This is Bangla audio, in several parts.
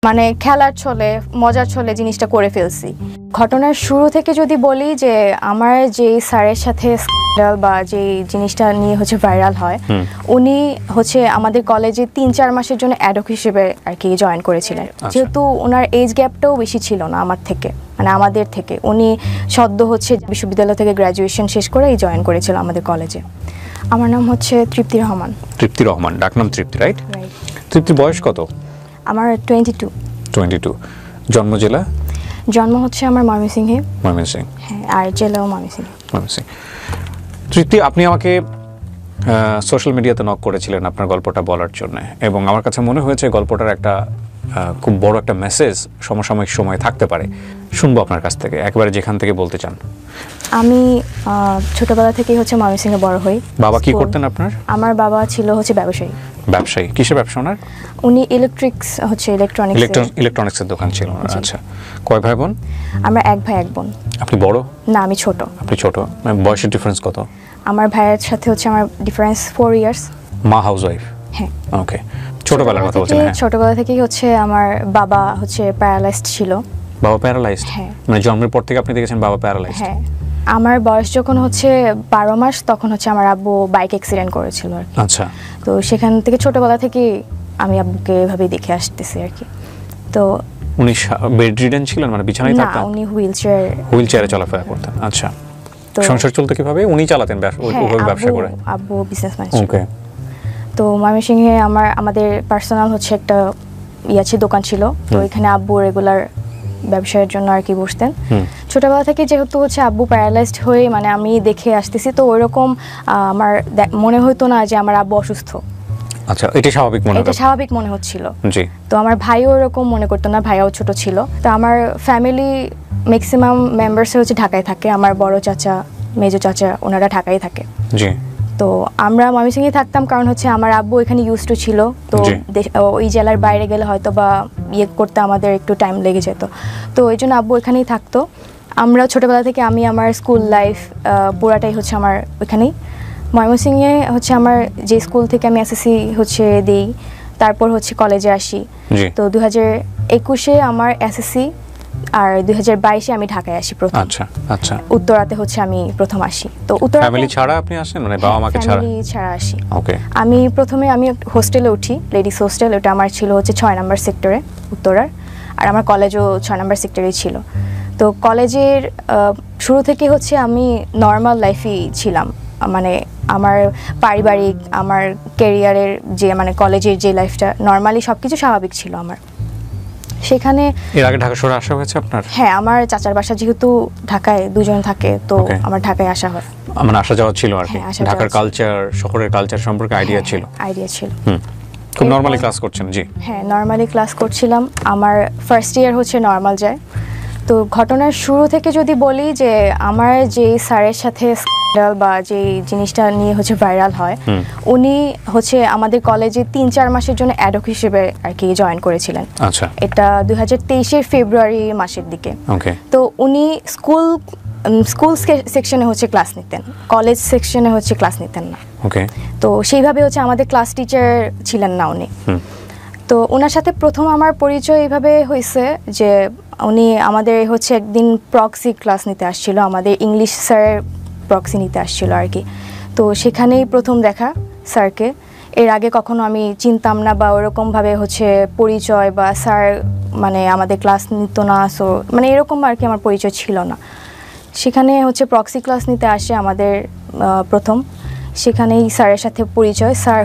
মানে খেলার ছলে মজার ছলে জিনিসটা করে ফেলছি। ঘটনার শুরু থেকে যদি বলি যে আমার যে স্যারের সাথে স্ক্যান্ডাল বা যে জিনিসটা নিয়ে ভাইরাল হয়, উনি আমাদের কলেজে ৩-৪ মাসের জন্য অ্যাডহক হিসেবে আর কি জয়েন করেছিলেন। যেহেতু ওনার এজ গ্যাপটাও বেশি ছিল না আমার থেকে, মানে আমাদের থেকে। উনি সদ্য বিশ্ববিদ্যালয় থেকে গ্র্যাজুয়েশন শেষ করেই জয়েন করেছিল আমাদের কলেজে। আমার নাম তৃপ্তি রহমান। তৃপ্তি রহমান, ডাকনাম তৃপ্তি, রাইট? তৃপ্তির বয়স কত? আমার 22। জন্ম জেলা? জন্ম আমার ময়মনসিংহে। ময়মনসিংহ, হ্যাঁ, আর জেলাও ময়মনসিংহ। তৃপ্তি, আপনি আমাকে সোশ্যাল মিডিয়াতে নক করেছিলেন আপনার গল্পটা বলার জন্য, এবং আমার কাছে মনে হয়েছে গল্পটার একটা খুব বড় একটা মেসেজ সমসাময়িক সময়ে থাকতে পারে। শুনবো আপনার কাছ থেকে, একবারে যেখান থেকে বলতে চান। আমি ছোটবেলা থেকেই ময়মনসিংহে বড় হই। বাবা কি করতেন আপনার? আমার বাবা ছিল ব্যবসায়ী। ব্যবসায়ী? কিসের ব্যবসা ওনার? উনি ইলেকট্রনিক্সের দোকান ছিল। আচ্ছা, কয় ভাই বোন? আমরা এক ভাই এক বোন। আপনি বড়? না, আমি ছোট। আপনি ছোট। বয়সের ডিফারেন্স কত? আমার ভাইয়ের সাথে আমার ডিফারেন্স 4 ইয়ার্স। মা হাউসওয়াইফ? হ্যাঁ। ওকে, ছোটবেলার কথা বলছেন? হ্যাঁ, ছোটবেলা থেকেই আমার বাবা প্যারালাইজড ছিল। বাবা প্যারালাইজড? হ্যাঁ। মানে জন্মের পর থেকে আপনি দেখেছেন বাবা প্যারালাইজড? হ্যাঁ। আমার বয়স যখন 12 মাস, তখন আমার আব্বু বাইক অ্যাক্সিডেন্ট করেছিল আর কি। আচ্ছা। তো সেখান থেকে ছোটবেলা থেকে আমি আব্বুকে এভাবে দেখে আসতেছি আর কি। তো উনি বেডরিডেন ছিলেন, মানে বিছানায় থাকতেন? না, উনি হুইলচেয়ারে চলাফেরা করতেন। আচ্ছা। তো সংসার চলতো কিভাবে? উনি চালাতেন ওইভাবে ব্যবসা করে? আব্বু বিজনেসম্যান। ওকে। তো ময়মনসিংহে আমাদের পার্সোনাল একটা দোকান ছিল। তো এখানে আব্বু রেগুলার ব্যবসায়ের জন্য আর কি বসতেন। ছোটবেলা থেকে যেহেতু আব্বু প্যারালাইজড হয়ে মানে আমি দেখে আসতেছি, তো ওইরকম আমার মনে হতো না যে আমার আব্বু অসুস্থ। আচ্ছা, এটা স্বাভাবিক মনে হচ্ছিল। জি। তো আমার ভাইও এরকম মনে করতো না, ভাইয়াও ছোট ছিল। তো আমার ফ্যামিলি ম্যাক্সিমাম মেম্বার্স ঢাকায় থাকে। আমার বড় চাচা, মেজো চাচা, ওনারা ঢাকায় থাকে। জি। তো আমরা ময়মনসিংহে থাকতাম, কারণ আমার আব্বু এখানে ইউজ টু ছিল। তো ওই জেলার বাইরে গেলে হয়তো বা করতে আমাদের একটু টাইম লেগে যেত। তো ওই জন্য আব্বু এখানেই থাকতো। আমরা ছোটবেলা থেকে আমি আমার স্কুল লাইফ পুরাটাই আমার ওইখানেই ময়মনসিংহে। আমার যে স্কুল থেকে আমি এসএসসি দেই, তারপর কলেজে আসি। তো 2021-এ আমার এসএসসি, আর 2022-এ আমি ঢাকায় আসি প্রথম। আচ্ছা আচ্ছা। উত্তরাতে আমি প্রথম আসি। তো উত্তরা ফ্যামিলি ছাড়া আপনি আসেন, মানে বাবা মাকে ছাড়া? ফ্যামিলি ছাড়া আসি। ওকে। আমি প্রথমে হোস্টেলে উঠি, লেডিস হোস্টেল। ওটা আমার ছিল 6 নম্বর সেক্টরে, উত্তরার। আর আমার কলেজও 6 নম্বর সেক্টরেই ছিল। তো কলেজের শুরু থেকে আমি নর্মাল লাইফই ছিলাম। মানে আমার পারিবারিক, আমার ক্যারিয়ারের যে মানে কলেজের যে লাইফটা, নর্মালি সবকিছু স্বাভাবিক ছিল আমার সেখানে। এর আগে ঢাকা শহরে আসা হয়েছে আপনার? হ্যাঁ, আমার চাচার বাসা যেহেতু ঢাকায়, দুজন থাকে, তো আমার ঢাকায় আসা হয়। মানে আসা যাওয়া ছিল আর কি। ঢাকার কালচার, শহরের কালচার সম্পর্কে আইডিয়া ছিল? খুব নরমালি ক্লাস করছেন? জি হ্যাঁ, নরমালি ক্লাস করছিলাম। আমার ফার্স্ট ইয়ার নরমাল যায়। তো ঘটনার শুরু থেকে যদি বলি যে আমার যে স্যারের সাথে স্ক্যান্ডাল বা যে জিনিসটা নিয়ে ভাইরাল হয়, উনি আমাদের কলেজে 3-4 মাসের জন্য অ্যাডহক হিসেবে আর কি জয়েন করেছিলেন। আচ্ছা। এটা 2023-এর ফেব্রুয়ারি মাসের দিকে। ওকে। তো উনি স্কুল সেকশনে ক্লাস নিতেন, কলেজ সেকশনে ক্লাস নিতেন না। ওকে। তো সেইভাবে আমাদের ক্লাস টিচার ছিলেন না উনি। তো ওনার সাথে প্রথম আমার পরিচয় এইভাবে হয়েছে যে উনি আমাদের একদিন প্রক্সি ক্লাস নিতে আসছিল, আমাদের ইংলিশ স্যারের প্রক্সি নিতে আসছিল আর কি। তো সেখানেই প্রথম দেখা স্যারকে। এর আগে কখনো আমি চিনতাম না বা ওরকমভাবে পরিচয় বা স্যার মানে আমাদের ক্লাস নিত না, সো মানে এরকম আর কি আমার পরিচয় ছিল না। সেখানে প্রক্সি ক্লাস নিতে আসে আমাদের প্রথম, সেখানেই স্যারের সাথে পরিচয়। স্যার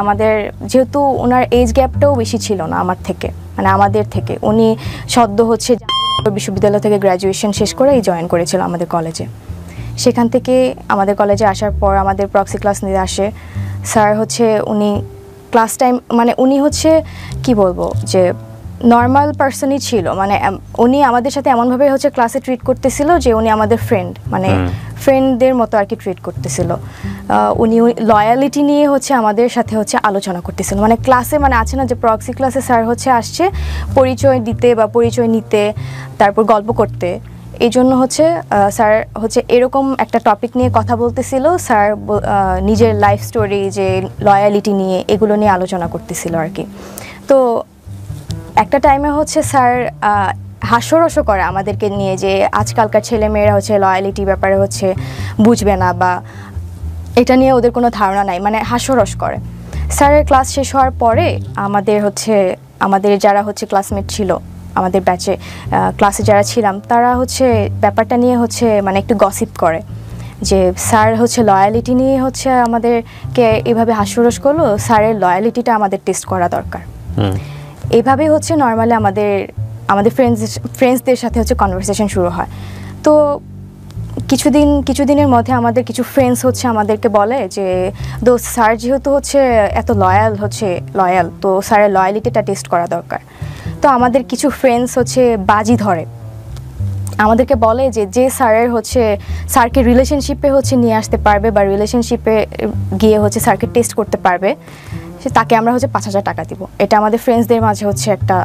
আমাদের যেহেতু ওনার এজ গ্যাপটাও বেশি ছিল না আমার থেকে, মানে আমাদের থেকে। উনি সদ্য বিশ্ববিদ্যালয় থেকে গ্র্যাজুয়েশন শেষ করেই জয়েন করেছিল আমাদের কলেজে। সেখান থেকে আমাদের কলেজে আসার পর আমাদের প্রক্সি ক্লাস নিতে আসে স্যার। উনি ক্লাস টাইম মানে উনি কি বলবো যে নর্মাল পার্সনই ছিল। মানে উনি আমাদের সাথে এমনভাবে ক্লাসে ট্রিট করতেছিল যে উনি আমাদের ফ্রেন্ড, মানে ফ্রেন্ডদের মতো আর কি ট্রিট করতেছিল। উনি লয়ালিটি নিয়ে আমাদের সাথে আলোচনা করতেছিল। মানে ক্লাসে মানে আছে না যে প্রক্সি ক্লাসে স্যার আসছে পরিচয় দিতে বা পরিচয় নিতে, তারপর গল্প করতে। এই জন্য স্যার এরকম একটা টপিক নিয়ে কথা বলতেছিল। স্যার নিজের লাইফ স্টোরি, যে লয়ালিটি নিয়ে, এগুলো নিয়ে আলোচনা করতেছিল আর কি। তো একটা টাইমে হচ্ছে স্যার হাস্যরসও করে আমাদেরকে নিয়ে, যে আজকালকার ছেলেমেয়েরা হচ্ছে লয়ালিটি ব্যাপারে হচ্ছে বুঝবে না বা এটা নিয়ে ওদের কোনো ধারণা নাই, মানে হাস্যরস করে। স্যারের ক্লাস শেষ হওয়ার পরে আমাদের যারা হচ্ছে ক্লাসমেট ছিল, আমাদের ব্যাচে ক্লাসে যারা ছিলাম, তারা হচ্ছে ব্যাপারটা নিয়ে হচ্ছে মানে একটু গসিপ করে যে স্যার হচ্ছে লয়ালিটি নিয়ে হচ্ছে আমাদেরকে এভাবে হাস্যরস করলো, স্যারের লয়ালিটিটা আমাদের টেস্ট করা দরকার। এইভাবেই হচ্ছে নর্মালি আমাদের ফ্রেন্ডসদের সাথে হচ্ছে কনভারসেশন শুরু হয়। তো কিছুদিনের মধ্যে আমাদের কিছু ফ্রেন্ডস হচ্ছে আমাদেরকে বলে যে দোস্ত, স্যার যেহেতু হচ্ছে এত লয়াল, তো স্যারের লয়ালিটিটা টেস্ট করা দরকার। তো আমাদের কিছু ফ্রেন্ডস হচ্ছে বাজি ধরে, আমাদেরকে বলে যে স্যারকে রিলেশনশিপে হচ্ছে নিয়ে আসতে পারবে বা রিলেশনশিপে গিয়ে হচ্ছে স্যারকে টেস্ট করতে পারবে, তাকে আমরা হচ্ছে 5,000 টাকা দিব। এটা আমাদের ফ্রেন্ডসদের মাঝে হচ্ছে একটা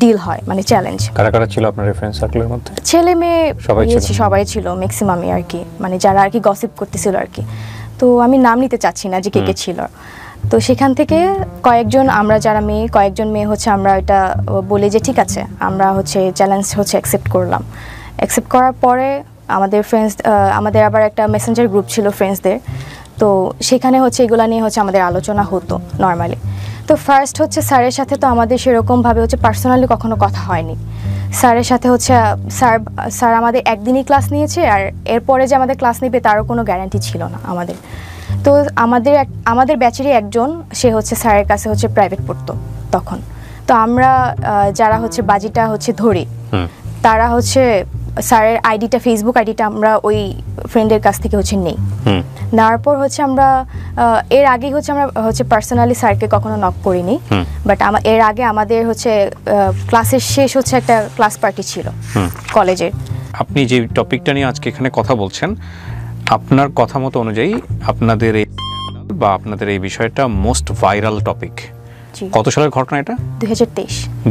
ডিল হয়, মানে চ্যালেঞ্জ। কারা কারা ছিল আপনার ফ্রেন্ড সার্কেলের মধ্যে? ছেলে মেয়ে সবাই ছিল, ম্যাক্সিমামই আর কি, মানে যারা আর কি গসিপ করতেছিল আর কি। তো আমি নাম নিতে চাচ্ছি না যে কে ছিল। তো সেখান থেকে কয়েকজন মেয়ে হচ্ছে আমরা এটা বলি যে ঠিক আছে, আমরা হচ্ছে চ্যালেঞ্জ হচ্ছে অ্যাকসেপ্ট করলাম। অ্যাকসেপ্ট করার পরে আমাদের আবার একটা মেসেঞ্জার গ্রুপ ছিল ফ্রেন্ডসদের। তো সেখানে হচ্ছে এগুলো নিয়ে হচ্ছে আমাদের আলোচনা হতো নর্মালি। তো ফার্স্ট হচ্ছে স্যারের সাথে তো আমাদের সেরকমভাবে হচ্ছে পার্সোনালি কখনো কথা হয়নি। স্যারের সাথে হচ্ছে স্যার আমাদের একদিনই ক্লাস নিয়েছে, আর এরপরে যে আমাদের ক্লাস নেবে তারও কোনো গ্যারান্টি ছিল না আমাদের। তো আমাদের ব্যাচেরই একজন, সে হচ্ছে স্যারের কাছে হচ্ছে প্রাইভেট পড়তো তখন। তো আমরা যারা হচ্ছে বাজিটা হচ্ছে ধরি, তারা হচ্ছে স্যারের ফেসবুক আইডিটা আমরা ওই ফ্রেন্ডের কাছ থেকে হচ্ছে নেই। নেওয়ার পর হচ্ছে আমরা এর আগে হচ্ছে আমরা হচ্ছে পার্সোনালি স্যারকে কখনো নক করিনি, বাট এর আগে আমাদের হচ্ছে ক্লাসের শেষ হচ্ছে একটা ক্লাস পার্টি ছিল কলেজের। আপনি যে টপিকটা নিয়ে আজকে এখানে কথা বলছেন, আপনার কথা মতো অনুযায়ী আপনাদের এই বিষয়টা মোস্ট ভাইরাল টপিক। কত সালের ঘটনা এটা?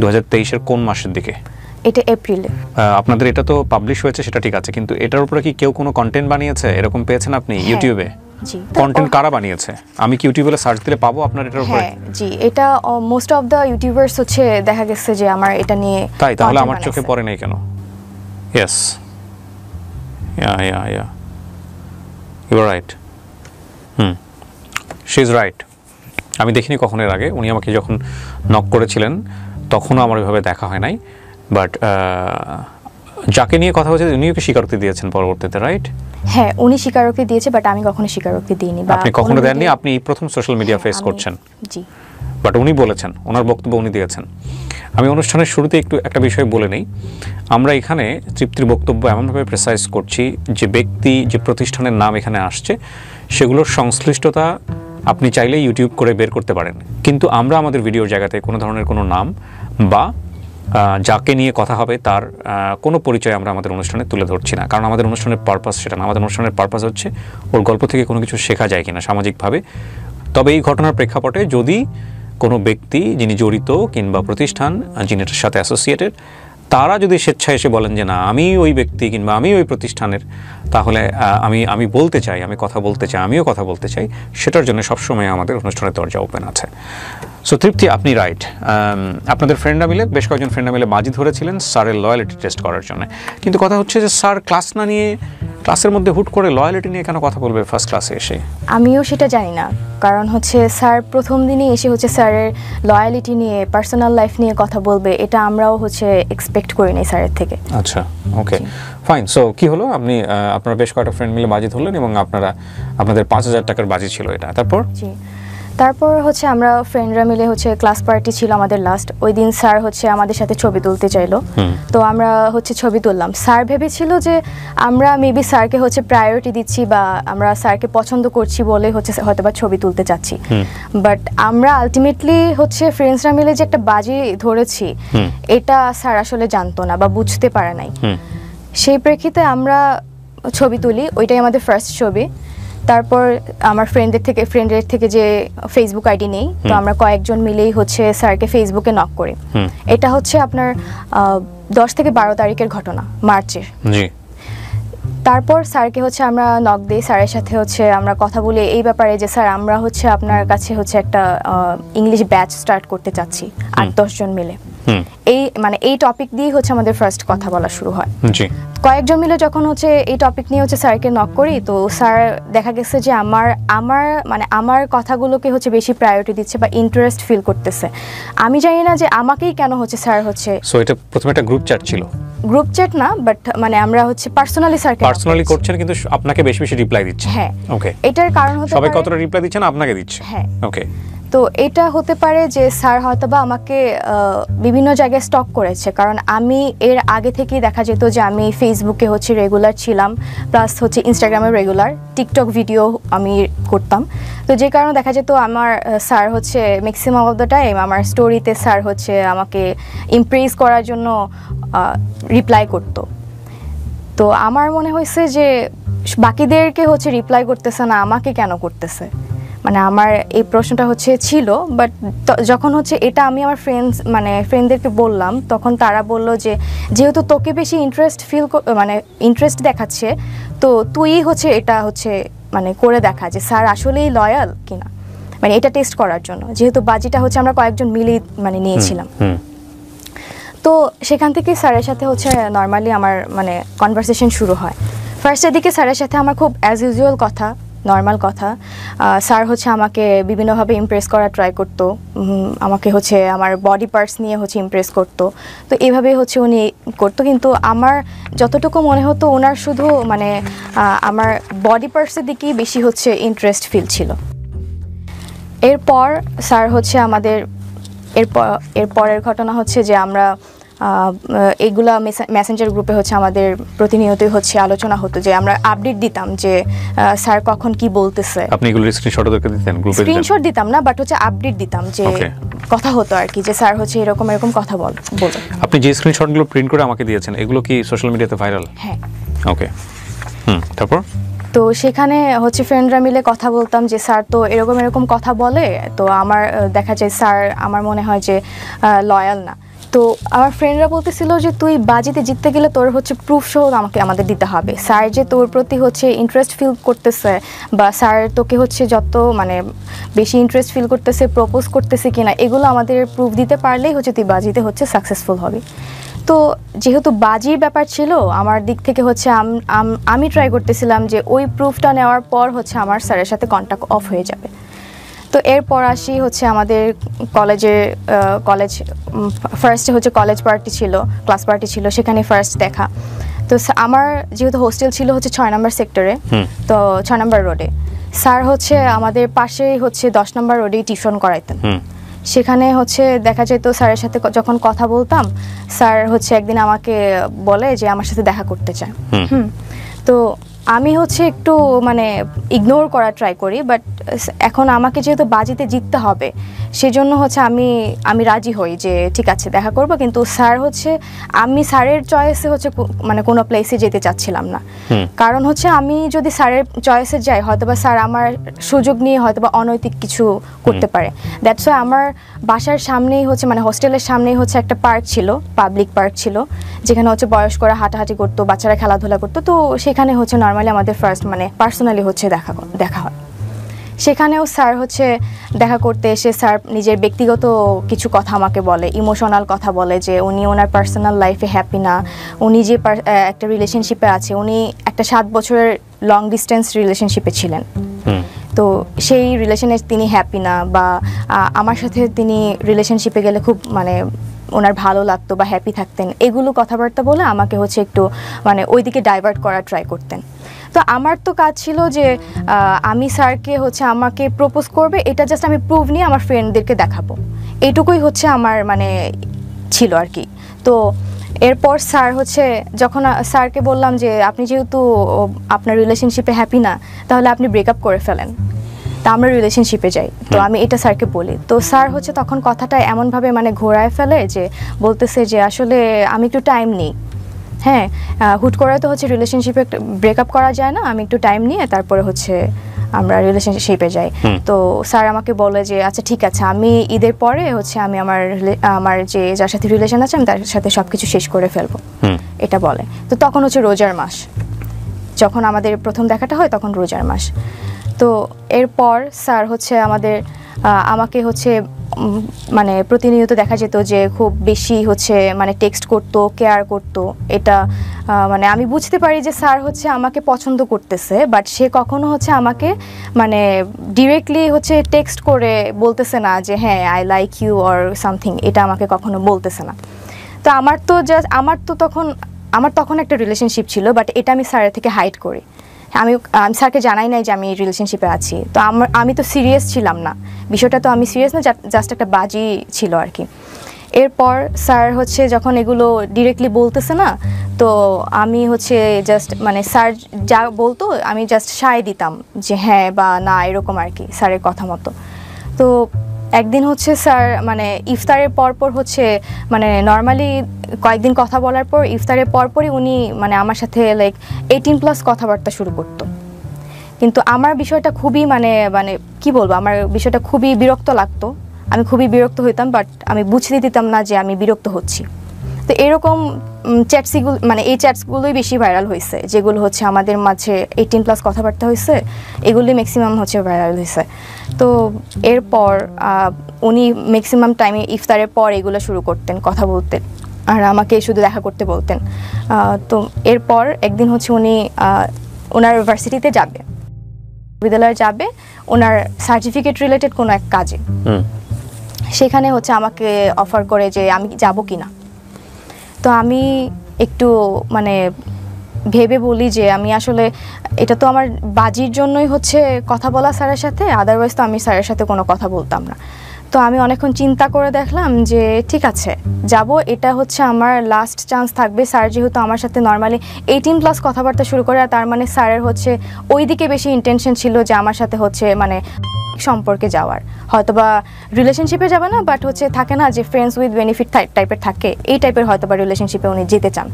2023 কোন মাসের দিকে? এটা এপ্রিলে। আপনাদের এটা তো পাবলিশ হয়েছে, সেটা ঠিক আছে, কিন্তু এটার উপরে কি কেউ কোনো কন্টেন্ট বানিয়েছে? এরকম পেয়েছেন আপনি ইউটিউবে? জি। কন্টেন্ট কারা বানিয়েছে? আমি কি ইউটিউবে সার্চ দিলে পাবো আপনার এটার উপরে? হ্যাঁ জি, এটা মোস্ট অফ দা ইউটিউবারস হচ্ছে দেখা গেছে যে আমার এটা নিয়ে। তাই? তাহলে আমার চোখে পড়ে নাই কেন? Yes, yeah you are right. She is right. আমি দেখিনি কখনো এর আগে। উনি আমাকে যখন নক করেছিলেন তখনও আমার ওইভাবে দেখা হয় নাই, বাট যাকে নিয়ে কথা হচ্ছে উনিও কি স্বীকারোক্তি দিয়েছেন পরবর্তীতে, রাইট? হ্যাঁ, উনি স্বীকারোক্তি দিয়েছে, বাট আমি কখনো স্বীকারোক্তি দিইনি। আপনি কখনো দেননি? আপনি প্রথম সোশ্যাল মিডিয়া ফেস করছেন। জি। বাট উনি বলেছেন, ওনার বক্তব্য উনি দিয়েছেন। আমি অনুষ্ঠানের শুরুতে একটা বিষয় বলে নেই। আমরা এখানে তৃপ্তির বক্তব্য এমনভাবে প্রেসাইজ করছি যে ব্যক্তি, যে প্রতিষ্ঠানের নাম এখানে আসছে, সেগুলোর সংশ্লিষ্টতা আপনি চাইলে ইউটিউব করে বের করতে পারেন, কিন্তু আমরা আমাদের ভিডিওর জায়গাতে কোনো ধরনের কোনো নাম বা যাকে নিয়ে কথা হবে তার কোনো পরিচয় আমরা আমাদের অনুষ্ঠানে তুলে ধরছি না, কারণ আমাদের অনুষ্ঠানের পারপাস সেটা না। আমাদের অনুষ্ঠানের পারপাস হচ্ছে ওর গল্প থেকে কোনো কিছু শেখা যায় কিনা সামাজিকভাবে। তবে এই ঘটনার প্রেক্ষাপটে যদি কোনো ব্যক্তি যিনি জড়িত কিংবা প্রতিষ্ঠান যিনি এটার সাথে অ্যাসোসিয়েটেড, তারা যদি স্বেচ্ছায় এসে বলেন যে না আমি ওই ব্যক্তি কিংবা আমি ওই প্রতিষ্ঠানের, তাহলে আমি বলতে চাই, আমি কথা বলতে চাই, আমিও কথা বলতে চাই, সেটার জন্য সবসময় আমাদের অনুষ্ঠানের দরজা ওপেন আছে। সো তৃপ্তি, আপনি রাইট। আপনাদের ফ্রেন্ডরা মিলে, বেশ কয়েকজন ফ্রেন্ডরা মিলে বাজি ধরেছিলেন স্যারের লয়ালিটি টেস্ট করার জন্য, কিন্তু কথা হচ্ছে যে স্যার ক্লাস না নিয়ে ক্লাসের মধ্যে হুট করে লয়ালিটি নিয়ে কেন কথা বলবে ফার্স্ট ক্লাসে এসে? আমিও সেটা জানি না, কারণ হচ্ছে স্যার প্রথম দিনই এসে হচ্ছে স্যারের লয়ালিটি নিয়ে, পার্সোনাল লাইফ নিয়ে কথা বলবে, এটা আমরাও হচ্ছে এক্সপেক্ট করিনি স্যারের থেকে। আচ্ছা, ওকে, ফাইন। সো কি হলো? আপনারা বেশ কয়েকটা ফ্রেন্ড মিলে বাজি ধরলেন এবং আপনাদের 5,000 টাকার বাজি ছিল এটা। তারপর হচ্ছে আমরা ফ্রেন্ডরা মিলে হচ্ছে ক্লাস পার্টি ছিল আমাদের লাস্ট। ওই দিন স্যার হচ্ছে আমাদের সাথে ছবি তুলতে চাইলো, তো আমরা হচ্ছে ছবি তুললাম। স্যার ভেবেছিল যে আমরা মেবি স্যারকে হচ্ছে প্রায়োরিটি দিচ্ছি বা আমরা স্যারকে পছন্দ করছি বলে হচ্ছে হয়তো বা ছবি তুলতে চাচ্ছি, বাট আমরা আলটিমেটলি হচ্ছে ফ্রেন্ডসরা মিলে যে একটা বাজি ধরেছি এটা স্যার আসলে জানতো না বা বুঝতে পারে নাই। সেই প্রেক্ষিতে আমরা ছবি তুলি, ওইটাই আমাদের ফার্স্ট ছবি। তারপর আমার ফ্রেন্ডের থেকে যে ফেসবুক আইডি নেই, তো আমরা কয়েকজন মিলেই হচ্ছে স্যারকে ফেসবুকে নক করি। এটা হচ্ছে আপনার 10 থেকে 12 তারিখের ঘটনা, মার্চের। তারপর স্যারকে হচ্ছে আমরা নক দিই, স্যারের সাথে হচ্ছে আমরা কথা বলি এই ব্যাপারে যে স্যার আমরা হচ্ছে আপনার কাছে হচ্ছে একটা ইংলিশ ব্যাচ স্টার্ট করতে চাচ্ছি 8-10 জন মিলে। এই মানে এই টপিক দিয়ে হচ্ছে আমাদের ফার্স্ট কথা বলা শুরু হয়। জি। কয়েকজন মিলে যখন হচ্ছে এই টপিক নিয়ে হচ্ছে স্যারকে নক করি, তো স্যার দেখা গেছে যে আমার কথাগুলোকে হচ্ছে বেশি প্রায়োরিটি দিচ্ছে বা ইন্টারেস্ট ফিল করতেছে। আমি জানি না যে আমাকেই কেন হচ্ছে স্যার হচ্ছে। সো এটা প্রথমে একটা গ্রুপ চ্যাট ছিল? গ্রুপ চ্যাট না, বাট মানে আমরা হচ্ছে পার্সোনালি করছেন, কিন্তু আপনাকে বেশি বেশি রিপ্লাই দিচ্ছে। হ্যাঁ, ওকে। এটার কারণ হতে পারে সবাই কতটা রিপ্লাই দিচ্ছে না আপনাকে দিচ্ছে? হ্যাঁ, ওকে। তো এটা হতে পারে যে স্যার হয়তোবা আমাকে বিভিন্ন জায়গায় স্টক করেছে, কারণ আমি এর আগে থেকেই দেখা যেত যে আমি ফেসবুকে হচ্ছে রেগুলার ছিলাম, প্লাস হচ্ছে ইনস্টাগ্রামে রেগুলার, টিকটক ভিডিও আমি করতাম। তো যে কারণে দেখা যেত আমার স্যার হচ্ছে ম্যাক্সিমাম অফ দ্য টাইম আমার স্টোরিতে স্যার হচ্ছে আমাকে ইমপ্রেস করার জন্য রিপ্লাই করতো। তো আমার মনে হয়েছে যে বাকিদেরকে হচ্ছে রিপ্লাই করতেছে না, আমাকে কেন করতেছে, মানে আমার এই প্রশ্নটা হচ্ছে ছিল। বাট যখন হচ্ছে এটা আমি আমার ফ্রেন্ডদেরকে বললাম, তখন তারা বললো যে যেহেতু তোকে বেশি ইন্টারেস্ট দেখাচ্ছে, তো তুই হচ্ছে এটা হচ্ছে মানে করে দেখা যে স্যার আসলেই লয়াল কিনা, মানে এটা টেস্ট করার জন্য, যেহেতু বাজিটা হচ্ছে আমরা কয়েকজন মিলেই মানে নিয়েছিলাম। তো সেখান থেকে স্যারের সাথে হচ্ছে নর্মালি আমার মানে কনভারসেশন শুরু হয়। ফার্স্টের দিকে স্যারের সাথে আমার খুব অ্যাজ ইউজুয়াল কথা, নর্মাল কথা। স্যার হচ্ছে আমাকে বিভিন্নভাবে ইমপ্রেস করার ট্রাই করতো, আমাকে হচ্ছে আমার বডি পার্টস নিয়ে হচ্ছে ইমপ্রেস করতো। তো এইভাবেই হচ্ছে উনি করতো, কিন্তু আমার যতটুকু মনে হতো ওনার শুধু মানে আমার বডি পার্টসের দিকেই বেশি হচ্ছে ইন্টারেস্ট ফিল ছিল। এরপর স্যার হচ্ছে আমাদের এরপরের ঘটনা হচ্ছে যে আমরা এইগুলা মেসেঞ্জার গ্রুপে হচ্ছে আমাদের প্রতিনিয়তই হচ্ছে আলোচনা হতো, যে আমরা আপডেট দিতাম যে স্যার কখন কি বলতেছে। আপনি এগুলো স্ক্রিনশট ওদেরকে দিতেন? গ্রুপে স্ক্রিনশট দিতাম না, বাট হচ্ছে আপডেট দিতাম যে কথা হতো আর কি, যে স্যার হচ্ছে এরকম কথা বলে। আপনি যে স্ক্রিনশটগুলো প্রিন্ট করে আমাকে দিয়েছেন, এগুলো কি সোশ্যাল মিডিয়াতে ভাইরাল? হ্যাঁ। ওকে। তারপর তো সেখানে হচ্ছে ফ্রেন্ডরা মিলে কথা বলতাম যে স্যার তো এরকম কথা বলে, তো আমার দেখা যায় স্যার আমার মনে হয় যে লয়াল না। তো আমার ফ্রেন্ডরা বলতেছিল যে তুই বাজিতে জিততে গেলে তোর হচ্ছে প্রুফ সহ আমাদের দিতে হবে, স্যার যে তোর প্রতি হচ্ছে ইন্টারেস্ট ফিল করতেছে বা স্যার তোকে হচ্ছে যত মানে বেশি ইন্টারেস্ট ফিল করতেছে, প্রপোজ করতেছে কিনা, এগুলো আমাদের প্রুফ দিতে পারলেই হচ্ছে তুই বাজিতে হচ্ছে সাকসেসফুল হবি। তো যেহেতু বাজির ব্যাপার ছিল আমার দিক থেকে হচ্ছে আমি ট্রাই করতেছিলাম যে ওই প্রুফটা নেওয়ার পর হচ্ছে আমার স্যারের সাথে কন্ট্যাক্ট অফ হয়ে যাবে। তো এরপর আসি হচ্ছে আমাদের কলেজ ফার্স্টে হচ্ছে কলেজ পার্টি ছিল, ক্লাস পার্টি ছিল, সেখানে ফার্স্ট দেখা। তো আমার যেহেতু হোস্টেল ছিল হচ্ছে 6 নম্বর সেক্টরে, তো 6 নম্বর রোডে, স্যার হচ্ছে আমাদের পাশেই হচ্ছে 10 নম্বর রোডেই টিউশন করাইতেন। সেখানে হচ্ছে দেখা যেত স্যারের সাথে যখন কথা বলতাম, স্যার হচ্ছে একদিন আমাকে বলে যে আমার সাথে দেখা করতে চায়। তো আমি হচ্ছে একটু মানে ইগনোর করার ট্রাই করি, বাট এখন আমাকে যেহেতু বাজিতে জিততে হবে সেজন্য হচ্ছে আমি রাজি হই যে ঠিক আছে দেখা করব, কিন্তু স্যার হচ্ছে আমি স্যারের চয়েসে হচ্ছে মানে কোনো প্লেসে যেতে চাচ্ছিলাম না। কারণ হচ্ছে আমি যদি স্যারের চয়েসে যাই হয়তোবা স্যার আমার সুযোগ নিয়ে হয়তোবা অনৈতিক কিছু করতে পারে। দ্যাটস ওয়াই আমার বাসার সামনেই হচ্ছে মানে হোস্টেলের সামনেই হচ্ছে একটা পার্ক ছিল, পাবলিক পার্ক ছিল, যেখানে হচ্ছে বয়স্করা হাঁটাহাঁটি করতো, বাচ্চারা খেলাধুলা করতো। তো সেখানে হচ্ছে নর্মালি আমাদের ফার্স্ট মানে পার্সোনালি হচ্ছে দেখা হয়। সেখানেও স্যার হচ্ছে দেখা করতে এসে স্যার নিজের ব্যক্তিগত কিছু কথা আমাকে বলে, ইমোশনাল কথা বলে, যে উনি ওনার পার্সোনাল লাইফে হ্যাপি না, উনি যে একটা রিলেশনশিপে আছে, উনি একটা 7 বছরের লং ডিস্টেন্স রিলেশনশিপে ছিলেন, তো সেই রিলেশনে তিনি হ্যাপি না, বা আমার সাথে তিনি রিলেশনশিপে গেলে খুব মানে ওনার ভালো লাগতো বা হ্যাপি থাকতেন, এগুলো কথাবার্তা বলে আমাকে হচ্ছে একটু মানে ওইদিকে ডাইভার্ট করার ট্রাই করতেন। তো আমার তো কাজ ছিল যে আমি স্যারকে হচ্ছে আমাকে প্রপোজ করবে, এটা জাস্ট আমি প্রুভ নিয়ে আমার ফ্রেন্ডদেরকে দেখাবো, এইটুকুই হচ্ছে আমার মানে ছিল আর কি। তো এরপর স্যার হচ্ছে যখন স্যারকে বললাম যে আপনি যেহেতু আপনার রিলেশনশিপে হ্যাপি না, তাহলে আপনি ব্রেকআপ করে ফেলেন, তা আমরা রিলেশনশিপে যাই। তো আমি এটা স্যারকে বলি, তো স্যার হচ্ছে তখন কথাটা এমনভাবে মানে ঘোরায় ফেলে যে বলতেছে যে আসলে আমি একটু টাইম নিই, হ্যাঁ হুট করে তো হচ্ছে রিলেশনশিপে ব্রেকআপ করা যায় না, আমি একটু টাইম নিয়ে তারপরে হচ্ছে আমরা রিলেশনশিপে যাই। তো স্যার আমাকে বলে যে আচ্ছা ঠিক আছে, আমি ঈদের পরে হচ্ছে আমি আমার যে যার সাথে রিলেশন আছে আমি তার সাথে সব কিছু শেষ করে ফেলবো, এটা বলে। তো তখন হচ্ছে রোজার মাস, যখন আমাদের প্রথম দেখাটা হয় তখন রোজার মাস। তো এরপর স্যার হচ্ছে আমাকে হচ্ছে মানে প্রতিনিয়ত দেখা যেত যে খুব বেশি হচ্ছে মানে টেক্সট করতো, কেয়ার করতো। এটা মানে আমি বুঝতে পারি যে স্যার হচ্ছে আমাকে পছন্দ করতেছে, বাট সে কখনো হচ্ছে আমাকে মানে ডিরেক্টলি হচ্ছে টেক্সট করে বলতেছে না যে হ্যাঁ I like you or something, এটা আমাকে কখনো বলতেছে না। তো আমার তখন একটা রিলেশনশিপ ছিল, বাট এটা আমি স্যারের থেকে হাইড করি। আমি স্যারকে জানাই নাই যে আমি রিলেশনশিপে আছি। তো আমি তো সিরিয়াস ছিলাম না, বিষয়টা তো আমি সিরিয়াস না, জাস্ট একটা বাজি ছিল আর কি। এরপর স্যার হচ্ছে যখন এগুলো ডিরেক্টলি বলতেছে না, তো আমি হচ্ছে জাস্ট মানে স্যার যা বলতো আমি জাস্ট সায় দিতাম যে হ্যাঁ বা না, এরকম আর কি স্যারের কথা মতো। তো একদিন হচ্ছে স্যার মানে ইফতারের পরপর হচ্ছে মানে নর্মালি কয়েকদিন কথা বলার পর ইফতারের পরপরই উনি মানে আমার সাথে লাইক 18+ কথাবার্তা শুরু করতো। কিন্তু আমার বিষয়টা খুবই মানে মানে কি বলবো, আমার বিষয়টা খুবই বিরক্ত লাগতো, আমি খুবই বিরক্ত হইতাম, বাট আমি বুঝতে দিতাম না যে আমি বিরক্ত হচ্ছি। তো এরকম চ্যাটসগুলো মানে এই চ্যাটসগুলোই বেশি ভাইরাল হয়েছে, যেগুলো হচ্ছে আমাদের মাঝে 18+ কথাবার্তা হয়েছে, এগুলোই ম্যাক্সিমাম হচ্ছে ভাইরাল হয়েছে। তো এরপর উনি ম্যাক্সিমাম টাইমে ইফতারের পর এগুলো শুরু করতেন, কথা বলতেন, আর আমাকে শুধু দেখা করতে বলতেন। তো এরপর একদিন হচ্ছে উনি ওনার ভার্সিটিতে যাবে, বিদ্যালয়ে যাবে ওনার সার্টিফিকেট রিলেটেড কোনো এক কাজে। সেখানে হচ্ছে আমাকে অফার করে যে আমি যাব কি না। তো আমি একটু মানে ভেবে বলি যে আমি আসলে এটা তো আমার বাজির জন্যই হচ্ছে কথা বলা স্যারের সাথে, আদারওয়াইজ তো আমি স্যারের সাথে কোনো কথা বলতাম না। তো আমি অনেকক্ষণ চিন্তা করে দেখলাম যে ঠিক আছে যাব, এটা হচ্ছে আমার লাস্ট চান্স থাকবে। স্যার যেহেতু আমার সাথে নর্মালি 18+ কথাবার্তা শুরু করে, আর তার মানে স্যারের হচ্ছে ওই দিকে বেশি ইন্টেনশন ছিল যে আমার সাথে হচ্ছে মানে সম্পর্কে যাওয়ার, হয়তোবা রিলেশনশিপে যাবে না, বাট হচ্ছে থাকে না যে ফ্রেন্ডস উইথ বেনিফিট টাইপের থাকে, এই টাইপের হয়তোবা রিলেশনশিপে উনি যেতে চান।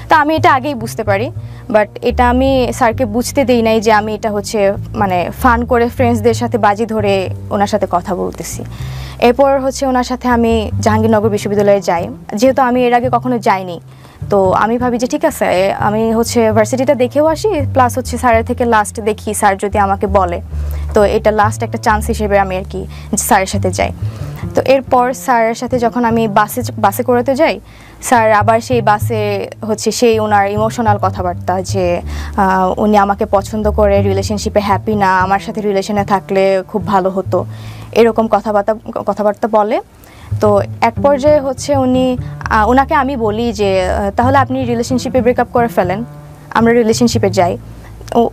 তো আমি এটা আগেই বুঝতে পারি, বাট এটা আমি স্যারকে বুঝতে দেই নাই যে আমি এটা হচ্ছে মানে ফান করে ফ্রেন্ডসদের সাথে বাজি ধরে ওনার সাথে কথা বলতেছি। এরপর হচ্ছে ওনার সাথে আমি জাহাঙ্গীরনগর বিশ্ববিদ্যালয়ে যাই, যেহেতু আমি এর আগে কখনো যাইনি। তো আমি ভাবি যে ঠিক আছে আমি হচ্ছে ভার্সিটিটা দেখেও আসি, প্লাস হচ্ছে স্যারের থেকে লাস্ট দেখি স্যার যদি আমাকে বলে, তো এটা লাস্ট একটা চান্স হিসেবে আমি আর কি স্যারের সাথে যাই। তো এরপর স্যারের সাথে যখন আমি বাসে করেতে যাই, স্যার আবার সেই বাসে হচ্ছে সেই ওনার ইমোশনাল কথাবার্তা যে উনি আমাকে পছন্দ করে, রিলেশনশিপে হ্যাপি না, আমার সাথে রিলেশনে থাকলে খুব ভালো হতো, এরকম কথাবার্তা বলে। তো এক পর্যায়ে হচ্ছে ওনাকে আমি বলি যে তাহলে আপনি রিলেশনশিপে ব্রেকআপ করে ফেলেন, আমরা রিলেশনশিপে যাই।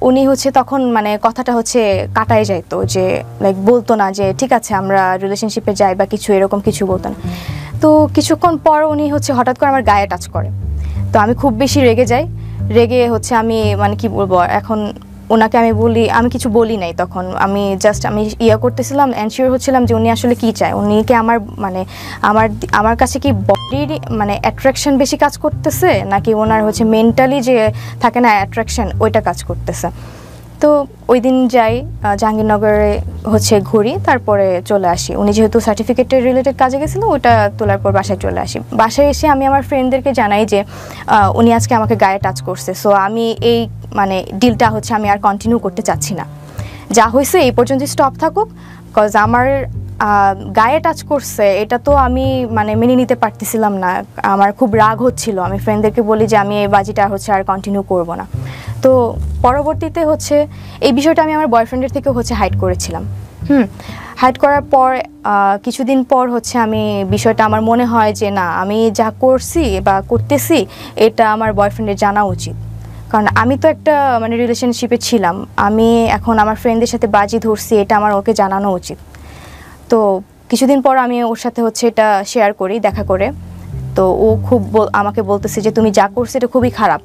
উনি হচ্ছে তখন মানে কথাটা হচ্ছে কাটায় যাইতো, যে লাইক বলতো না যে ঠিক আছে আমরা রিলেশনশিপে যাই বা কিছু, এরকম কিছু বলতো না। তো কিছুক্ষণ পর উনি হচ্ছে হঠাৎ করে আমার গায়ে টাচ করে। তো আমি খুব বেশি রেগে যাই, রেগে হচ্ছে আমি মানে কি বলবো, এখন ওনাকে আমি কিছু বলি নাই। তখন আমি জাস্ট করতেছিলাম, এনশিওর হচ্ছিলাম যে উনি আসলে কি চায়, উনিকে আমার মানে আমার কাছে কি বডির মানে অ্যাট্রাকশন বেশি কাজ করতেছে, নাকি ওনার হচ্ছে মেন্টালি যে থাকে না অ্যাট্রাকশন, ওইটা কাজ করতেছে। তো ওই দিন যাই জাহাঙ্গীরনগরে হচ্ছে ঘুরি, তারপরে চলে আসি। উনি যেহেতু সার্টিফিকেটের রিলেটেড কাজে গেছিলো, ওটা তোলার পর বাসায় চলে আসি। বাসায় এসে আমি আমার ফ্রেন্ডদেরকে জানাই যে উনি আজকে আমাকে গায়ে টাচ করছে, সো আমি এই মানে ডিলটা হচ্ছে আমি আর কন্টিনিউ করতে চাচ্ছি না, যা হয়েছে এই পর্যন্ত স্টপ থাকুক। কজ আমার গায়ে টাচ করছে, এটা তো আমি মানে মেনে নিতে পারতেছিলাম না, আমার খুব রাগ হচ্ছিল। আমি ফ্রেন্ডদেরকে বলি যে আমি এই বাজিটা হচ্ছে আর কন্টিনিউ করব না। তো পরবর্তীতে হচ্ছে এই বিষয়টা আমি আমার বয়ফ্রেন্ডের থেকে হচ্ছে হাইড করেছিলাম। হাইড করার পর কিছুদিন পর হচ্ছে আমি বিষয়টা আমার মনে হয় যে না, আমি যা করছি বা করতেছি এটা আমার বয়ফ্রেন্ডের জানা উচিত, কারণ আমি তো একটা মানে রিলেশনশিপে ছিলাম, আমি এখন আমার ফ্রেন্ডদের সাথে বাজি ধরছি, এটা আমার ওকে জানানো উচিত। তো কিছুদিন পর আমি ওর সাথে হচ্ছে এটা শেয়ার করি দেখা করে। তো ও খুব আমাকে বলতেছে যে তুমি যা করছো এটা খুবই খারাপ,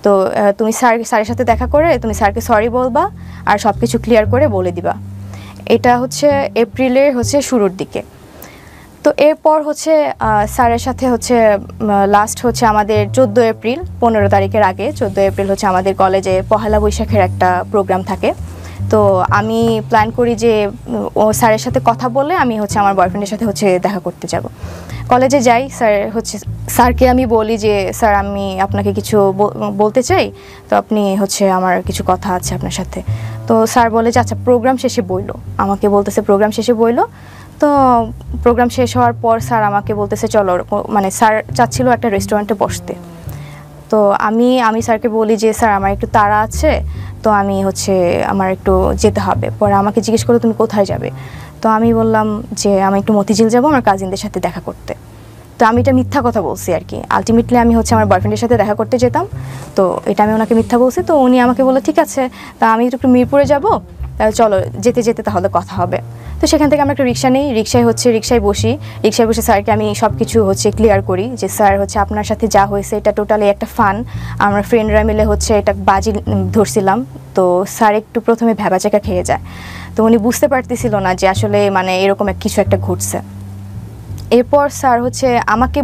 তো তুমি স্যারের সাথে দেখা করে তুমি স্যারকে সরি বলবা আর সব কিছু ক্লিয়ার করে বলে দিবা। এটা হচ্ছে এপ্রিলের হচ্ছে শুরুর দিকে। তো এরপর হচ্ছে স্যারের সাথে হচ্ছে লাস্ট হচ্ছে আমাদের 14 এপ্রিল, 15 তারিখের আগে 14 এপ্রিল হচ্ছে আমাদের কলেজে পহেলা বৈশাখের একটা প্রোগ্রাম থাকে। তো আমি প্ল্যান করি যে ও স্যারের সাথে কথা বলে আমি হচ্ছে আমার বয়ফ্রেন্ডের সাথে হচ্ছে দেখা করতে যাব। কলেজে যাই, স্যারকে আমি বলি যে স্যার আমি আপনাকে কিছু বলতে চাই, তো আপনি হচ্ছে আমার কিছু কথা আছে আপনার সাথে। তো স্যার বলে যে আচ্ছা প্রোগ্রাম শেষে বইলো, আমাকে বলতেছে প্রোগ্রাম শেষে বইলো। তো প্রোগ্রাম শেষ হওয়ার পর স্যার আমাকে বলতেছে চলো, মানে স্যার চাচ্ছিল একটা রেস্টুরেন্টে বসতে। তো আমি স্যারকে বলি যে স্যার আমার একটু তাড়া আছে, তো আমি হচ্ছে আমার একটু যেতে হবে। পরে আমাকে জিজ্ঞেস করলো তুমি কোথায় যাবে, তো আমি বললাম যে আমি একটু মতিঝিল যাবো আমার কাজিনদের সাথে দেখা করতে। তো আমি এটা মিথ্যা কথা বলছি আর কি, আলটিমেটলি আমি হচ্ছে আমার বয়ফ্রেন্ডের সাথে দেখা করতে যেতাম, তো এটা আমি ওনাকে মিথ্যা বলছি। তো উনি আমাকে বললো ঠিক আছে, তা আমি একটু মিরপুরে যাবো, চলো যেতে যেতে তাহলে কথা হবে। তো সেখান থেকে আমরা একটা রিক্সা নিই, রিক্সায় বসি, রিক্সায় বসে স্যারকে আমি সব কিছু হচ্ছে ক্লিয়ার করি যে স্যার হচ্ছে আপনার সাথে যা হয়েছে এটা টোটালি একটা ফান, আমরা ফ্রেন্ডরা মিলে হচ্ছে এটা বাজি ধরছিলাম। তো স্যার একটু প্রথমে ভ্যাবাচাকা খেয়ে যায়, তো উনি বুঝতে পারতেছিল না যে আসলে মানে এরকম কিছু একটা ঘটছে। এরপর স্যার হচ্ছে আমাকে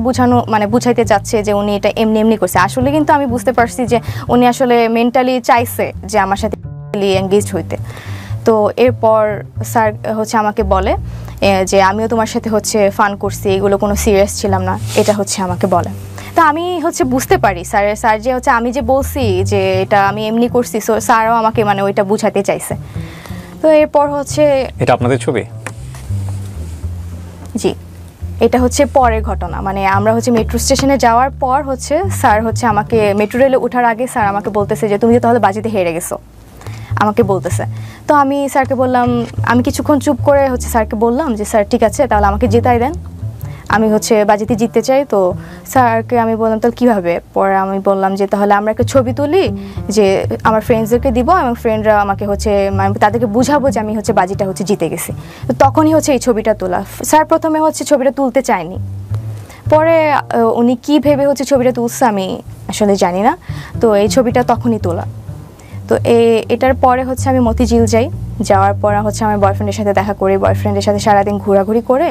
বুঝাইতে যাচ্ছে যে উনি এটা এমনি এমনি করছে, আসলে কিন্তু আমি বুঝতে পারছি যে উনি আসলে মেন্টালি চাইছে যে আমার সাথে এঙ্গেজড হইতে। তো এরপর স্যার হচ্ছে আমাকে বলে যে আমিও তোমার সাথে হচ্ছে ফান করছি, এগুলো কোনো সিরিয়াস ছিলাম না, এটা হচ্ছে আমাকে বলে। তো আমি হচ্ছে বুঝতে পারি স্যার যে হচ্ছে আমি যে বলছি যে এটা আমি এমনি করছি, সো স্যারও আমাকে মানে ওইটা বুঝাতে চাইছে। তো এরপর হচ্ছে এটা আপনাদের ছবি? জি, এটা হচ্ছে পরের ঘটনা, মানে আমরা হচ্ছে মেট্রো স্টেশনে যাওয়ার পর হচ্ছে স্যার হচ্ছে আমাকে মেট্রো রেলে ওঠার আগে স্যার আমাকে বলতেছে যে তুমি তো তাহলে বাজিতে হেরে গেছো, আমাকে বলতেছে। তো আমি স্যারকে বললাম, আমি কিছুক্ষণ চুপ করে হচ্ছে স্যারকে বললাম যে স্যার ঠিক আছে তাহলে আমাকে জেতাই দেন, আমি হচ্ছে বাজিতে জিততে চাই। তো স্যারকে আমি বললাম তাহলে কীভাবে, পরে আমি বললাম যে তাহলে আমরা একটা ছবি তুলি যে আমার ফ্রেন্ডসদেরকে দিব এবং ফ্রেন্ডরা আমাকে হচ্ছে মানে তাদেরকে বুঝাবো যে আমি হচ্ছে বাজিটা হচ্ছে জিতে গেছি। তো তখনই হচ্ছে এই ছবিটা তোলা। স্যার প্রথমে হচ্ছে ছবিটা তুলতে চায়নি, পরে উনি কী ভেবে হচ্ছে ছবিটা তুলছে আমি আসলে জানি না। তো এই ছবিটা তখনই তোলা। তো এটার পরে হচ্ছে আমি মতিঝিল যাই, যাওয়ার পর হচ্ছে আমার বয়ফ্রেন্ডের সাথে দেখা করি, বয়ফ্রেন্ডের সাথে সারাদিন ঘোরাঘুরি করে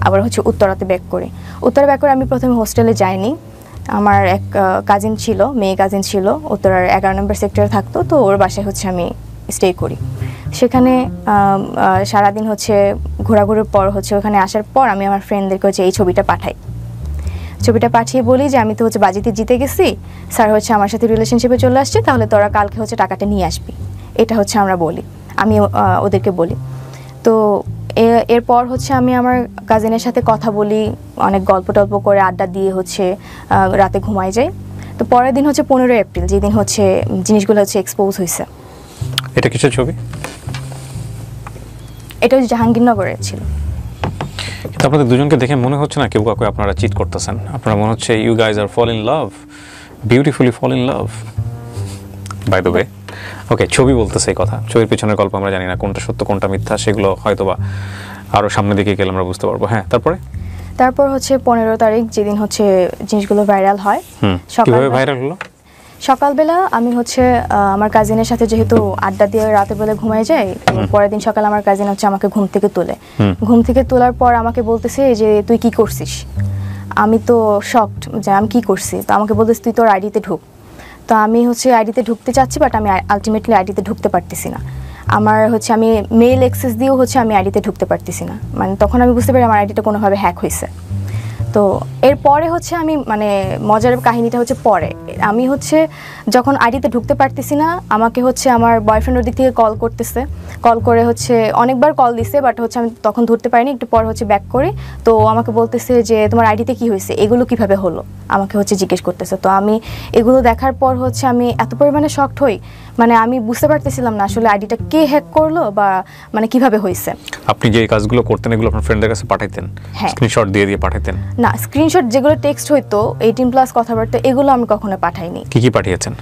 আবার হচ্ছে উত্তরাতে ব্যাক করি। উত্তরা ব্যাক করে আমি প্রথমে হোস্টেলে যাইনি, আমার এক কাজিন ছিল, মেয়ে কাজিন ছিল, উত্তরার 11 নম্বর সেক্টরে থাকতো, তো ওর বাসায় হচ্ছে আমি স্টে করি। সেখানে সারাদিন হচ্ছে ঘোরাঘুরির পর হচ্ছে ওখানে আসার পর আমি আমার ফ্রেন্ডদেরকে হচ্ছে এই ছবিটা পাঠাই। ছবিটা পাঠিয়ে বলি যে আমি তো হচ্ছে বাজিতে জিতে গেছি, স্যার হচ্ছে আমার সাথে রিলেশনশিপে চলে আসছে, তাহলে তোরা কালকে হচ্ছে টাকাটা নিয়ে আসবি, এটা হচ্ছে আমরা বলি, আমি ওদেরকে বলি। তো এরপর হচ্ছে আমি আমার কাজিনের সাথে কথা বলি, অনেক গল্প টল্প করে আড্ডা দিয়ে হচ্ছে রাতে ঘুমাই যাই। তো পরের দিন হচ্ছে 15 এপ্রিল, যেদিন হচ্ছে জিনিসগুলো হচ্ছে এক্সপোজ হয়েছে। এটা কিসের ছবি? এটা হচ্ছে জাহাঙ্গীরনগরের ছিল। কিন্তু আপনাদের দুজনকে দেখে মনে হচ্ছে না কেউ কাউকে আপনারা চিট করতেছেন, আপনারা মনে হচ্ছে you guys are fall in love, beautifully fall in love by the way. Okay, ছবি বলতেছে এই কথা, ছবির পেছনের গল্প আমরা জানি না কোনটা সত্য কোনটা মিথ্যা, সেগুলো হয়তোবা আরও সামনের দিকে গেলে আমরা বুঝতে পারবো। হ্যাঁ, তারপর হচ্ছে 15 তারিখ যেদিন হচ্ছে জিনিসগুলো ভাইরাল হয়। কিভাবে ভাইরাল হলো? সকালবেলা আমি হচ্ছে আমার কাজিনের সাথে যেহেতু আড্ডা দিয়ে রাতের বেলা ঘুমাই যাই, পরের দিন সকালে আমার কাজিন হচ্ছে আমাকে ঘুম থেকে তোলার পর আমাকে বলতেছে যে তুই কি করছিস। আমি তো শকড যে আমি কি করছি, তো আমাকে বলতেছে তুই তোর আইডিতে ঢুক। তো আমি হচ্ছে আইডিতে ঢুকতে চাচ্ছি, বাট আমি আলটিমেটলি আইডিতে ঢুকতে পারতেছি না। আমার হচ্ছে আমি মেইল অ্যাক্সেস দিয়েও হচ্ছে আমি আইডিতে ঢুকতে পারতেছি না, মানে তখন আমি বুঝতে পারি আমার আইডিটা কোনোভাবে হ্যাক হয়েছে। তো এরপরে হচ্ছে আমি মানে মজার কাহিনীটা হচ্ছে পরে আমি হচ্ছে যখন আইডিতে ঢুকতে পারতেছি না, আমাকে হচ্ছে আমার বয়ফ্রেন্ডের দিক থেকে কল করে হচ্ছে অনেকবার কল দিছে, বাট হচ্ছে আমি তখন ধরতে পারিনি। একটু পর হচ্ছে ব্যাক করে, তো আমাকে বলতেছে যে তোমার আইডিতে কি হয়েছে, এগুলো কিভাবে হলো, আমাকে হচ্ছে জিজ্ঞেস করতেছে। তো আমি এগুলো দেখার পর হচ্ছে আমি এত পরিমাণে শকড হই, মানে আমি বুঝতে পারতেছিলাম না আসলে আইডিটা কে হ্যাক করলো বা মানে কিভাবে হয়েছে। আপনি যে কাজগুলো করতেন এগুলো আপনার ফ্রেন্ডদের কাছে পাঠাইতেন? স্ক্রিনশট দিয়ে পাঠাইতেন? না, স্ক্রিনশট যেগুলো টেক্সট হইতো 18+ কথাবার্তা, এগুলো আমি কখনো পাঠাইনি। কি পাঠিয়েছেন?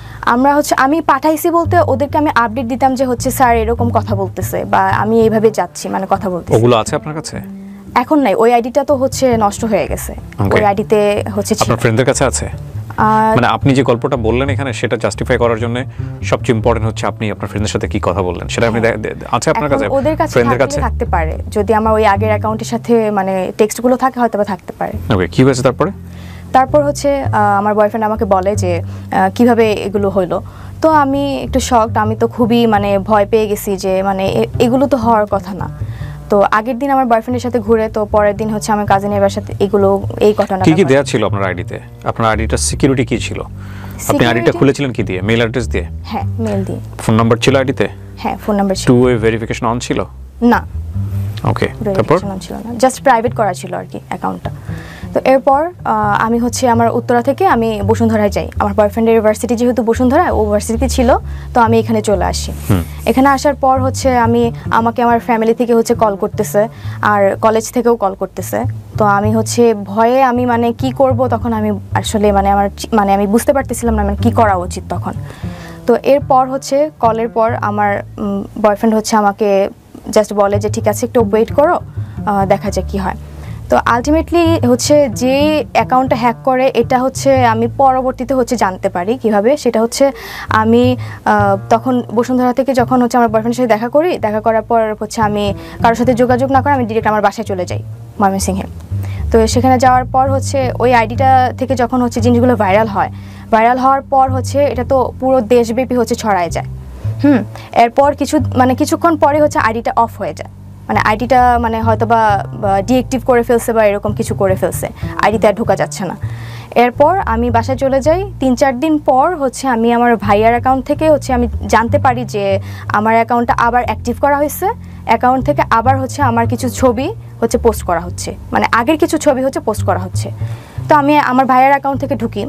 আমি পাঠাইছি বলতে ওদেরকে আমি আপডেট দিতাম যে হচ্ছে স্যার এরকম কথা বলতেছে বা আমি এইভাবে যাচ্ছি, মানে কথা বলতেছি। ওগুলো আছে আপনার কাছে? এখন নাই, ওই আইডিটা তো হচ্ছে নষ্ট হয়ে গেছে। ওই আইডিতে হচ্ছে আপনার ফ্রেন্ডদের কাছে আছে? মানে আপনি যে গল্পটা বললেন এখানে সেটা জাস্টিফাই করার জন্য সবচেয়ে ইম্পর্টেন্ট হচ্ছে আপনি আপনার ফ্রেন্ডের সাথে কি কথা বললেন সেটা আপনি আছে আপনার কাছে? ওদের কাছে থাকতে পারে, যদি আমার ওই আগের অ্যাকাউন্টের সাথে মানে টেক্সটগুলো থাকে হয়তো বা থাকতে পারে। ওকে, কি হয়েছে তারপর হচ্ছে আমার বয়ফ্রেন্ড আমাকে বলে যে কিভাবে এগুলো হলো। তো আমি একটু শকড, আমি তো খুবই মানে ভয় পেয়ে গেছি যে মানে এগুলো তো হওয়ার কথা না। তো আগের দিন আমার বয়ফ্রেন্ডের সাথে ঘুরে, তো পরের দিন হচ্ছে আমার কাজিনের বাসাতে এই ঘটনা। কি দেয়া ছিল আপনার আইডিতে? আপনার আইডিটার সিকিউরিটি কি ছিল? আপনি আইডিটা খুলেছিলেন কি দিয়ে? মেল অ্যাড্রেস দিয়ে? হ্যাঁ, মেল দিয়ে। ফোন নাম্বার ছিল আইডিতে? হ্যাঁ, ফোন নাম্বার ছিল। টু ওয়ে ভেরিফিকেশন অন ছিল? না, ওকে, তারপর ছিল না, জাস্ট প্রাইভেট করা ছিল আর কি অ্যাকাউন্টটা। তো এরপর আমি হচ্ছে আমার উত্তরা থেকে আমি বসুন্ধরায় যাই। আমার বয়ফ্রেন্ডের ইউনিভার্সিটি যেহেতু বসুন্ধরায়, ও ইউনিভার্সিটি ছিল, তো আমি এখানে চলে আসি। এখানে আসার পর হচ্ছে আমাকে আমার ফ্যামিলি থেকে হচ্ছে কল করতেছে, আর কলেজ থেকেও কল করতেছে। তো আমি হচ্ছে ভয়ে আমি মানে কি করব তখন আমি আসলে আমি বুঝতে পারতেছিলাম না মানে কি করা উচিত তখন। তো এরপর হচ্ছে কলের পর আমার বয়ফ্রেন্ড হচ্ছে আমাকে জাস্ট বলে যে ঠিক আছে একটু ওয়েট করো, দেখা যাক কি হয়। তো আলটিমেটলি হচ্ছে যে অ্যাকাউন্টটা হ্যাক করে এটা হচ্ছে আমি পরবর্তীতে হচ্ছে জানতে পারি কিভাবে। সেটা হচ্ছে আমি তখন বসুন্ধরা থেকে যখন হচ্ছে আমার বয়ফ্রেন্ডের সাথে দেখা করার পর হচ্ছে আমি কারোর সাথে যোগাযোগ না করে আমি ডিরেক্ট আমার বাসায় চলে যাই ময়মনসিংহে। তো সেখানে যাওয়ার পর হচ্ছে ওই আইডিটা থেকে যখন হচ্ছে জিনিসগুলো ভাইরাল হওয়ার পর হচ্ছে এটা তো পুরো দেশব্যাপী হচ্ছে ছড়ায় যায়। এরপর কিছুক্ষণ পরে হচ্ছে আইডিটা অফ হয়ে যায়, মানে আইডিটা মানে হয়তো বা ডিএক্টিভ করে ফেলছে বা এরকম কিছু করে ফেলছে, আইডিতে আর ঢোকা যাচ্ছে না। এরপর আমি বাসায় চলে যাই। 3-4 দিন পর হচ্ছে আমি আমার ভাইয়ার অ্যাকাউন্ট থেকে হচ্ছে আমি জানতে পারি যে আমার অ্যাকাউন্টটা আবার অ্যাক্টিভ করা হয়েছে। অ্যাকাউন্ট থেকে আবার হচ্ছে আমার কিছু ছবি হচ্ছে পোস্ট করা হচ্ছে, মানে আগের কিছু ছবি হচ্ছে পোস্ট করা হচ্ছে। তো আমি আমার ভাইয়ার অ্যাকাউন্ট থেকে ঢুকি,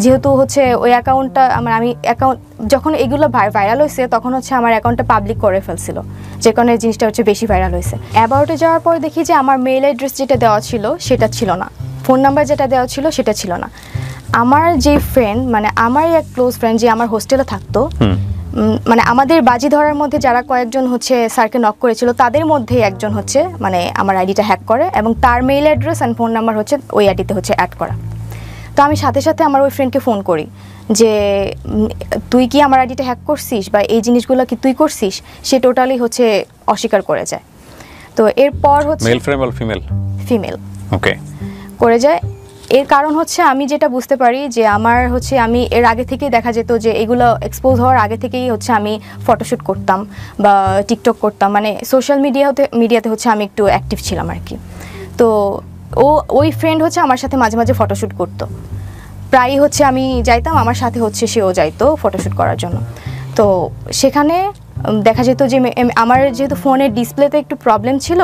যেহেতু হচ্ছে ওই অ্যাকাউন্টটা আমি অ্যাকাউন্ট যখন এগুলো ভাইরাল হয়েছে তখন হচ্ছে আমার অ্যাকাউন্টটা পাবলিক করে ফেলছিল, যে কারণে জিনিসটা হচ্ছে বেশি ভাইরাল হয়েছে। অ্যাবাউটে যাওয়ার পর দেখি যে আমার মেইল অ্যাড্রেস যেটা দেওয়া ছিল সেটা ছিল না, ফোন নাম্বার যেটা দেওয়া ছিল সেটা ছিল না। আমার যে ফ্রেন্ড, মানে আমার এক ক্লোজ ফ্রেন্ড যে আমার হোস্টেলে থাকতো, মানে আমাদের বাজি ধরার মধ্যে যারা কয়েকজন হচ্ছে স্যারকে নক করেছিল তাদের মধ্যে একজন হচ্ছে মানে আমার আইডিটা হ্যাক করে এবং তার mail address and phone number হচ্ছে ওই আইডিতে হচ্ছে অ্যাড করা। তো আমি সাথে সাথে আমার ওই ফ্রেন্ডকে ফোন করি যে তুই কি আমার আইডিটা হ্যাক করছিস বা এই জিনিসগুলো কি তুই করছিস? সে টোটালি হচ্ছে অস্বীকার করে যায়। তো এরপর হচ্ছে মেল ফ্রেম অর ফিমেল ওকে করে যায়। এর কারণ হচ্ছে আমি যেটা বুঝতে পারি যে আমি এর আগে থেকেই দেখা যেত যে এগুলো এক্সপোজ হওয়ার আগে থেকেই হচ্ছে আমি ফটোশ্যুট করতাম বা টিকটক করতাম, মানে সোশ্যাল মিডিয়াতে হচ্ছে আমি একটু অ্যাক্টিভ ছিলাম আর কি। তো ওই ফ্রেন্ড হচ্ছে আমার সাথে মাঝে মাঝে ফটোশ্যুট করতো, প্রায়ই হচ্ছে আমি যাইতাম, আমার সাথে হচ্ছে সেও যাইতো ফটোশ্যুট করার জন্য। তো সেখানে দেখা যেত যে আমার যেহেতু ফোনের ডিসপ্লেতে একটু প্রবলেম ছিল,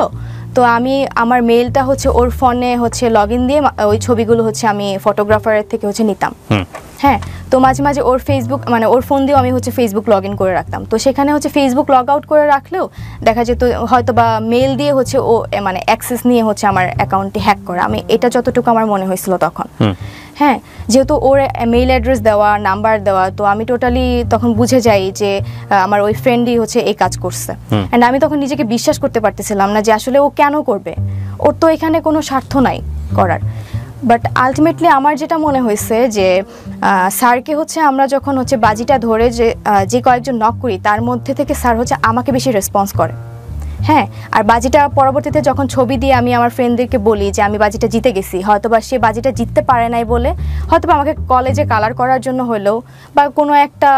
তো আমি আমার মেইলটা হচ্ছে ওর ফোনে হচ্ছে লগ ইন দিয়ে ওই ছবিগুলো হচ্ছে আমি ফটোগ্রাফারের থেকে হচ্ছে নিতাম। হ্যাঁ, তো মাঝে মাঝে ওর ফেসবুক মানে ওর ফোন দিয়েও আমি হচ্ছে ফেসবুক লগ ইন করে রাখতাম। তো সেখানে হচ্ছে ফেসবুক লগ আউট করে রাখলেও দেখা যেত হয়তো বা মেল দিয়ে হচ্ছে ও মানে অ্যাক্সেস নিয়ে হচ্ছে আমার অ্যাকাউন্টটি হ্যাক করে, আমি এটা যতটুকু আমার মনে হয়েছিল তখন। হ্যাঁ, যেহেতু ওর মেইল অ্যাড্রেস দেওয়া, নাম্বার দেওয়া, তো আমি টোটালি তখন বুঝে যাই যে আমার ওই ফ্রেন্ডই হচ্ছে এই কাজ করছে। অ্যান্ড আমি তখন নিজেকে বিশ্বাস করতে পারতেছিলাম না যে আসলে ও কেন করবে, ওর তো এখানে কোনো স্বার্থ নাই করার। বাট আলটিমেটলি আমার যেটা মনে হয়েছে যে স্যারকে হচ্ছে আমরা যখন হচ্ছে বাজিটা ধরে যে কয়েকজন নক করি তার মধ্যে থেকে স্যার হচ্ছে আমাকে বেশি রেসপন্স করে। হ্যাঁ, আর বাজিটা পরবর্তীতে যখন ছবি দিয়ে আমি আমার ফ্রেন্ডদেরকে বলি যে আমি বাজিটা জিতে গেছি, হয়তোবা সে বাজিটা জিততে পারে নাই বলে হয়তোবা আমাকে কলেজে কালার করার জন্য হলেও বা কোনো একটা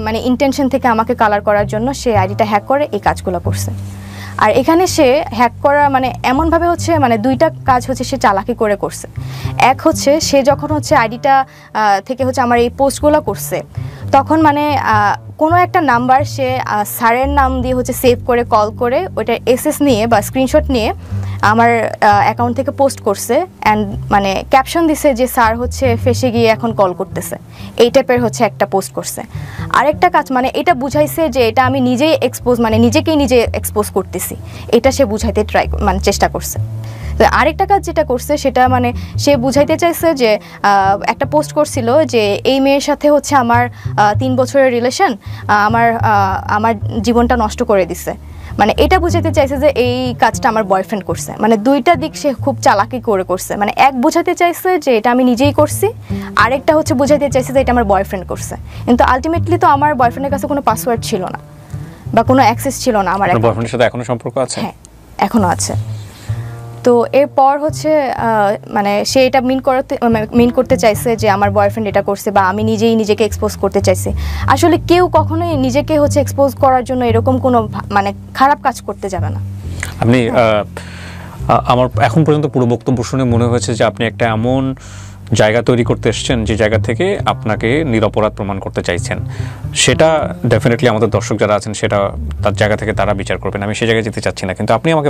মানে ইন্টেনশন থেকে আমাকে কালার করার জন্য সে আইডিটা হ্যাক করে এই কাজগুলো করছে। আর এখানে সে হ্যাক করা মানে এমনভাবে হচ্ছে মানে দুইটা কাজ হচ্ছে সে চালাকি করে করছে। এক হচ্ছে সে যখন হচ্ছে আইডিটা থেকে হচ্ছে আমার এই পোস্টগুলো করছে তখন মানে কোনো একটা নাম্বার সে স্যারের নাম দিয়ে হচ্ছে সেভ করে কল করে ওইটার এসএস নিয়ে বা স্ক্রিনশট নিয়ে আমার অ্যাকাউন্ট থেকে পোস্ট করছে অ্যান্ড মানে ক্যাপশন দিছে যে স্যার হচ্ছে ফেসে গিয়ে এখন কল করতেছে, এই টাইপের হচ্ছে একটা পোস্ট করছে। আরেকটা কাজ মানে এটা বুঝাইছে যে এটা আমি নিজেই নিজেকেই নিজে এক্সপোজ করতেছি, এটা সে বুঝাইতে চেষ্টা করছে। আরেকটা কাজ যেটা করছে সেটা মানে সে বুঝাইতে চাইছে যে একটা পোস্ট করছিল যে এই মেয়ের সাথে হচ্ছে আমার 3 বছরের রিলেশন, আমার জীবনটা নষ্ট করে দিছে, মানে এটা বুঝাইতে চাইছে যে এই কাজটা আমার বয়ফ্রেন্ড করছে। মানে দুইটা দিক সে খুব চালাকি করে করছে, মানে এক বুঝাতে চাইছে যে এটা আমি নিজেই করছি, আরেকটা হচ্ছে বুঝাইতে চাইছে যে এটা আমার বয়ফ্রেন্ড করছে। কিন্তু আলটিমেটলি তো আমার বয়ফ্রেন্ডের কাছে কোনো পাসওয়ার্ড ছিল না বা কোনো অ্যাক্সেস ছিল না আমার বয়ফ্রেন্ডের সাথে এখনো সম্পর্ক আছে? হ্যাঁ, এখনো আছে। তো এরপর হচ্ছে মানে সে এটা মিন করতে চাইছে যে আমার বয়ফ্রেন্ড এটা করছে বা আমি নিজেই নিজেকে এক্সপোজ করতে চাইছি। আসলে কেউ কখনোই নিজেকে হচ্ছে এক্সপোজ করার জন্য এরকম কোনো মানে খারাপ কাজ করতে যাবে না। আপনি আমার এখন পর্যন্ত পুরো বক্তব্য শুনে মনে হয়েছে যে আপনি একটা এমন জায়গা তৈরি করতে এসেছেন, যে জায়গা থেকে আপনাকে নিরপরাধ প্রমাণ করতে চাইছেন, সেটা ডেফিনেটলি আমাদের দর্শক যারা আছেন সেটা তার জায়গা থেকে তারা বিচার করবেন, আমি সে জায়গায় যেতে চাচ্ছি না। কিন্তু আপনি আমাকে